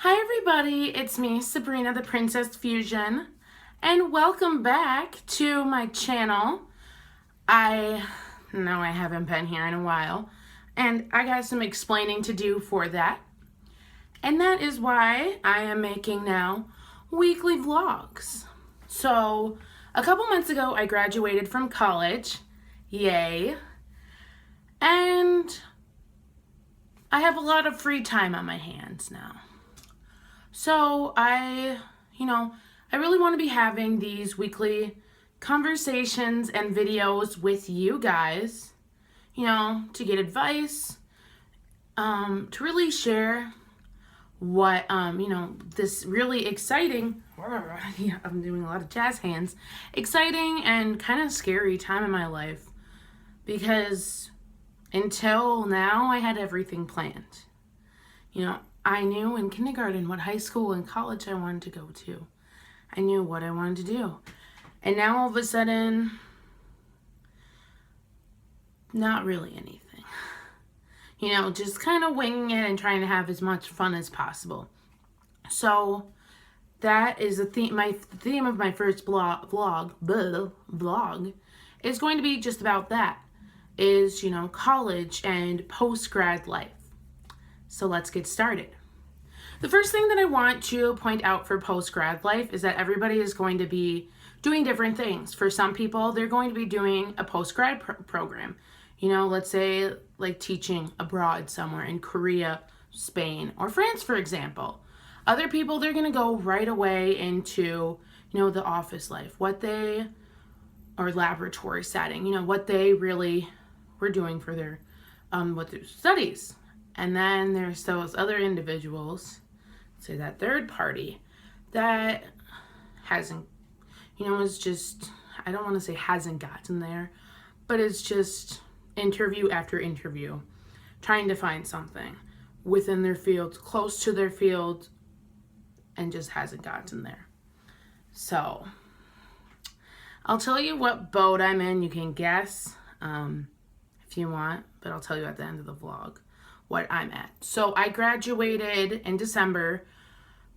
Hi everybody, it's me, Sabrina the Princess Fusion, and welcome back to my channel. I know I haven't been here in a while, and I got some explaining to do for that. And that is why I am making now weekly vlogs. So, a couple months ago I graduated from college, yay, and I have a lot of free time on my hands now. So I really want to be having these weekly conversations and videos with you guys, to get advice, to really share what, this really exciting, yeah, I'm doing a lot of jazz hands, exciting and kind of scary time in my life, because until now I had everything planned. I knew in kindergarten what high school and college I wanted to go to. I knew what I wanted to do. And now all of a sudden, not really anything. Just kind of winging it and trying to have as much fun as possible. So that is the theme of my first vlog is going to be just about that. Is, college and post-grad life. So let's get started. The first thing that I want to point out for post-grad life is that everybody is going to be doing different things. For some people, they're going to be doing a post-grad program. Let's say like teaching abroad somewhere in Korea, Spain, or France, for example. Other people, they're going to go right away into, the office life, or laboratory setting, what they really were doing for their studies. And then there's those other individuals, say that third party, that hasn't, is just, I don't want to say hasn't gotten there, but it's just interview after interview, trying to find something within their field, close to their field, and just hasn't gotten there. So, I'll tell you what boat I'm in. You can guess if you want, but I'll tell you at the end of the vlog what I'm at. So I graduated in December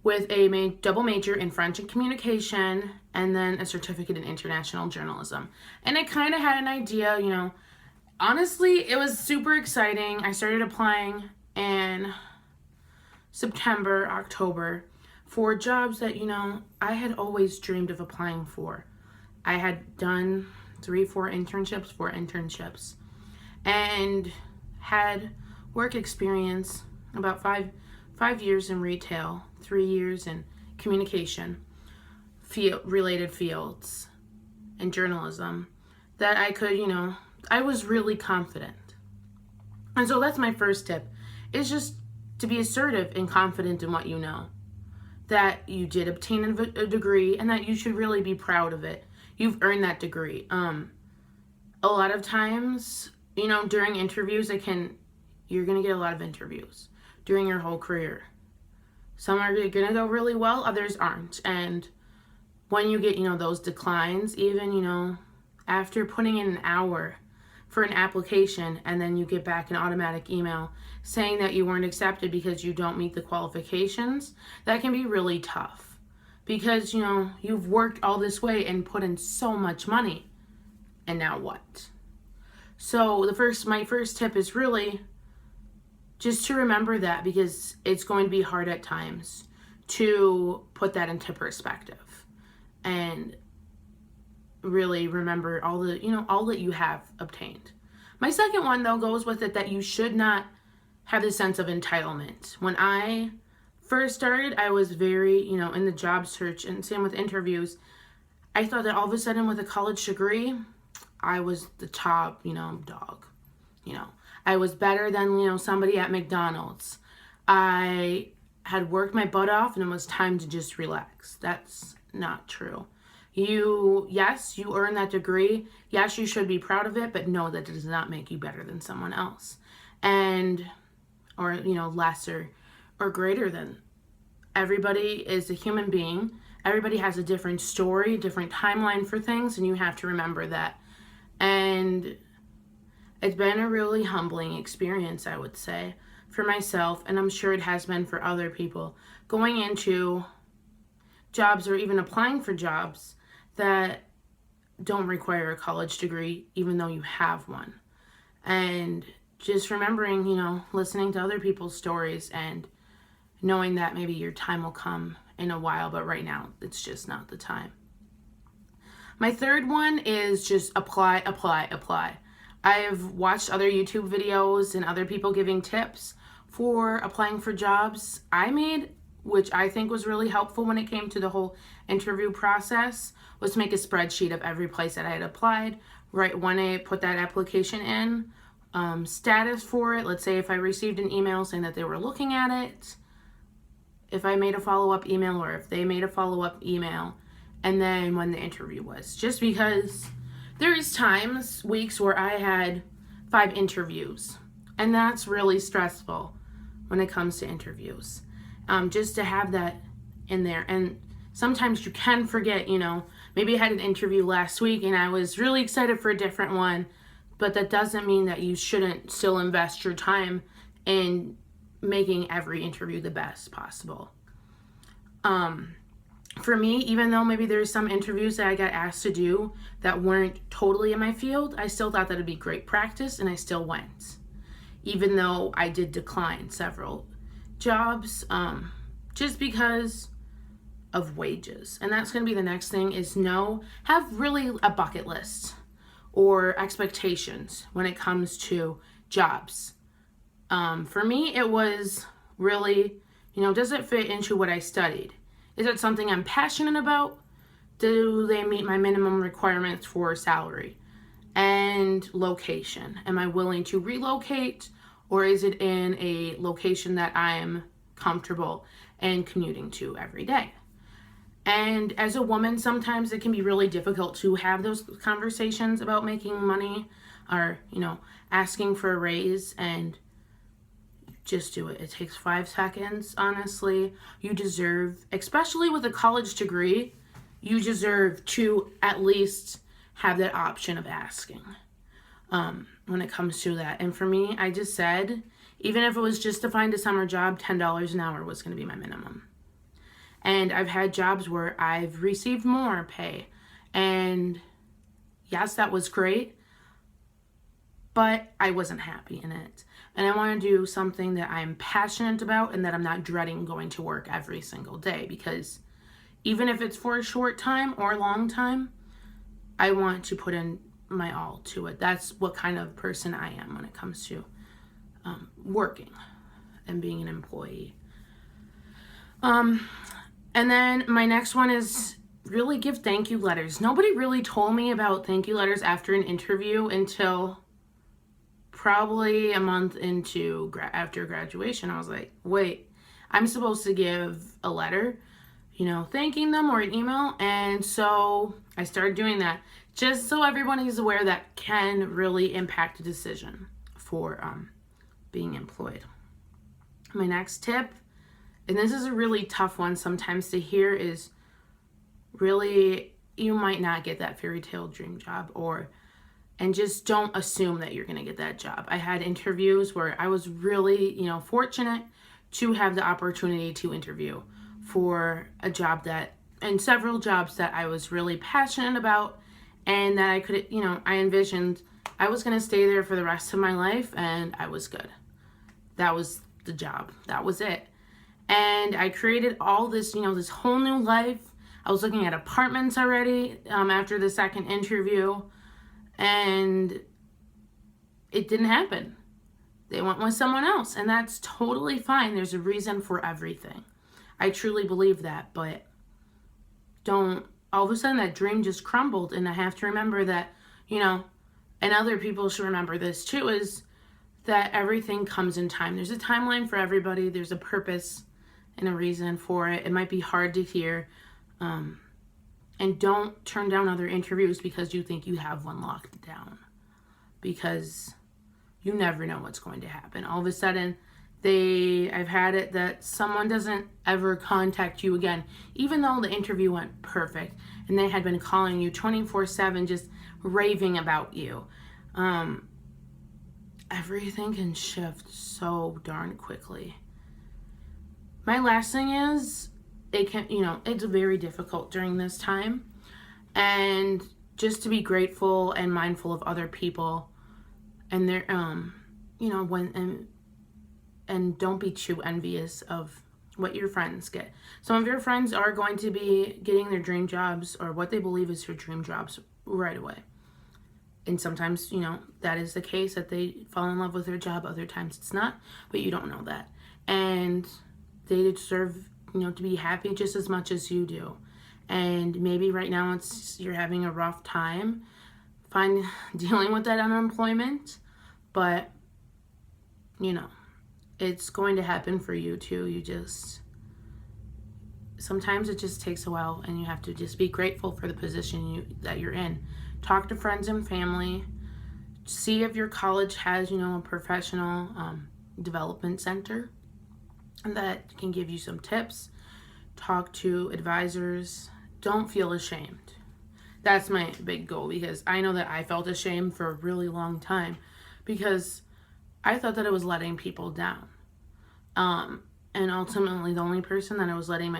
with a double major in French and communication, and then a certificate in international journalism. And I kind of had an idea, honestly, it was super exciting. I started applying in September, October for jobs that, I had always dreamed of applying for. I had done 4 internships, and had work experience, about five years in retail, 3 years in communication, related fields, and journalism, that I could, I was really confident. And so that's my first tip, is just to be assertive and confident in what you know. That you did obtain a degree, and that you should really be proud of it. You've earned that degree. A lot of times, during interviews, you're going to get a lot of interviews during your whole career. Some are going to go really well, others aren't. And when you get, those declines, even, after putting in an hour for an application, and then you get back an automatic email saying that you weren't accepted because you don't meet the qualifications, that can be really tough. Because, you've worked all this way and put in so much money. And now what? So my first tip is really just to remember that, because it's going to be hard at times to put that into perspective and really remember all that you have obtained. My second one, though, goes with it that you should not have this sense of entitlement. When I first started, I was very, in the job search, and same with interviews. I thought that all of a sudden with a college degree, I was the top, dog. I was better than, somebody at McDonald's. I had worked my butt off, and it was time to just relax. That's not true. Yes, you earned that degree. Yes, you should be proud of it, but no, that does not make you better than someone else. Or lesser or greater than. Everybody is a human being. Everybody has a different story, different timeline for things, and you have to remember that. And it's been a really humbling experience, I would say, for myself, and I'm sure it has been for other people, going into jobs or even applying for jobs that don't require a college degree, even though you have one. And just remembering, listening to other people's stories and knowing that maybe your time will come in a while, but right now it's just not the time. My third one is just apply, apply, apply. I've watched other YouTube videos and other people giving tips for applying for jobs I made, which I think was really helpful when it came to the whole interview process, was to make a spreadsheet of every place that I had applied, right when I put that application in, status for it. Let's say if I received an email saying that they were looking at it, if I made a follow-up email or if they made a follow-up email, and then when the interview was. Just because there's times, weeks where I had 5 interviews, and that's really stressful when it comes to interviews. Just to have that in there. And sometimes you can forget, maybe I had an interview last week and I was really excited for a different one, but that doesn't mean that you shouldn't still invest your time in making every interview the best possible. For me, even though maybe there's some interviews that I got asked to do that weren't totally in my field, I still thought that it'd be great practice, and I still went. Even though I did decline several jobs, just because of wages. And that's going to be the next thing, is have really a bucket list or expectations when it comes to jobs. For me, it was really, does it fit into what I studied? Is it something I'm passionate about? Do they meet my minimum requirements for salary? And location. Am I willing to relocate? Or is it in a location that I am comfortable and commuting to every day? And as a woman, sometimes it can be really difficult to have those conversations about making money or, asking for a raise, and just do it. It takes 5 seconds, honestly. You deserve, especially with a college degree, you deserve to at least have that option of asking when it comes to that. And for me, I just said, even if it was just to find a summer job, $10 an hour was going to be my minimum. And I've had jobs where I've received more pay. And yes, that was great, but I wasn't happy in it. And I want to do something that I'm passionate about and that I'm not dreading going to work every single day, because even if it's for a short time or a long time, I want to put in my all to it. That's what kind of person I am when it comes to working and being an employee. And then my next one is really give thank you letters. Nobody really told me about thank you letters after an interview until probably a month into after graduation. I was like, wait, I'm supposed to give a letter, thanking them, or an email. And so I started doing that, just so everyone is aware that can really impact a decision for being employed. My next tip, and this is a really tough one sometimes to hear, is really, you might not get that fairy tale dream job, and just don't assume that you're going to get that job. I had interviews where I was really, fortunate to have the opportunity to interview for a job and several jobs that I was really passionate about, and that I could, I envisioned I was going to stay there for the rest of my life, and I was good. That was the job. That was it. And I created all this, this whole new life. I was looking at apartments already after the second interview. And it didn't happen. They went with someone else, and that's totally fine. There's a reason for everything. I truly believe that, but don't, all of a sudden that dream just crumbled. And I have to remember that, and other people should remember this too, is that everything comes in time. There's a timeline for everybody. There's a purpose and a reason for it. It might be hard to hear. And don't turn down other interviews because you think you have one locked down, because you never know what's going to happen. All of a sudden, I've had it that someone doesn't ever contact you again, even though the interview went perfect and they had been calling you 24/7, just raving about you. everything can shift so darn quickly. My last thing is, it can, it's very difficult during this time. And just to be grateful and mindful of other people and their, and don't be too envious of what your friends get. Some of your friends are going to be getting their dream jobs or what they believe is their dream jobs right away. And sometimes, that is the case, that they fall in love with their job. Other times it's not, but you don't know that. And they deserve, to be happy just as much as you do. And maybe right now you're having a rough time dealing with that unemployment, but, it's going to happen for you too. Sometimes it just takes a while, and you have to just be grateful for the position that you're in. Talk to friends and family. See if your college has, a professional development center that can give you some tips. Talk to advisors. Don't feel ashamed. That's my big goal, because I know that I felt ashamed for a really long time because I thought that I was letting people down. And ultimately the only person that I was letting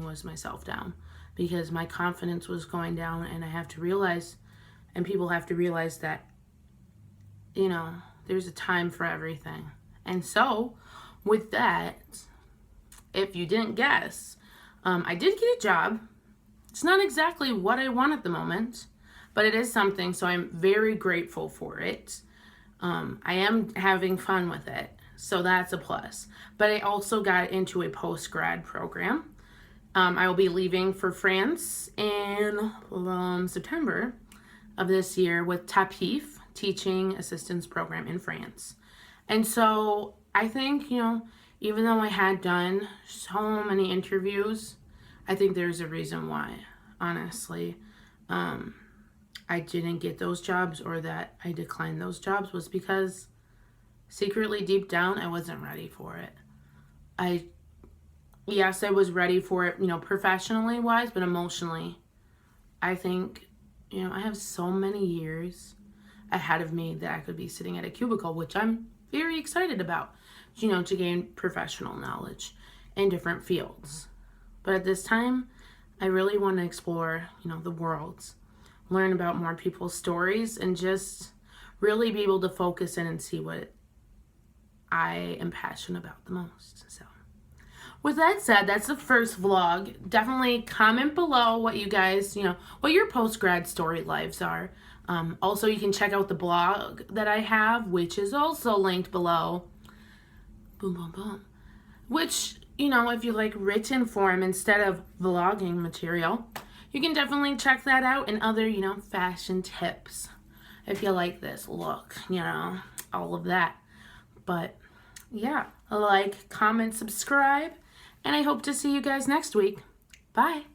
was myself down, because my confidence was going down. And I have to realize, and people have to realize, that, there's a time for everything. And so with that, if you didn't guess, I did get a job. It's not exactly what I want at the moment, but it is something, so I'm very grateful for it. I am having fun with it, so that's a plus. But I also got into a post-grad program. I will be leaving for France in September of this year with TAPIF, Teaching Assistance Program in France. And so I think, even though I had done so many interviews, I think there's a reason why, honestly. I didn't get those jobs, or that I declined those jobs, was because secretly deep down I wasn't ready for it. Yes, I was ready for it, professionally wise, but emotionally, I think, I have so many years ahead of me that I could be sitting at a cubicle, which I'm very excited about, to gain professional knowledge in different fields. But at this time, I really want to explore, the worlds, learn about more people's stories, and just really be able to focus in and see what I am passionate about the most. So with that said, that's the first vlog. Definitely comment below what you guys, what your post-grad story lives are. Also, you can check out the blog that I have, which is also linked below. Boom, boom, boom. Which, if you like written form instead of vlogging material, you can definitely check that out, and other, fashion tips. If you like this look, all of that. But yeah, like, comment, subscribe, and I hope to see you guys next week. Bye.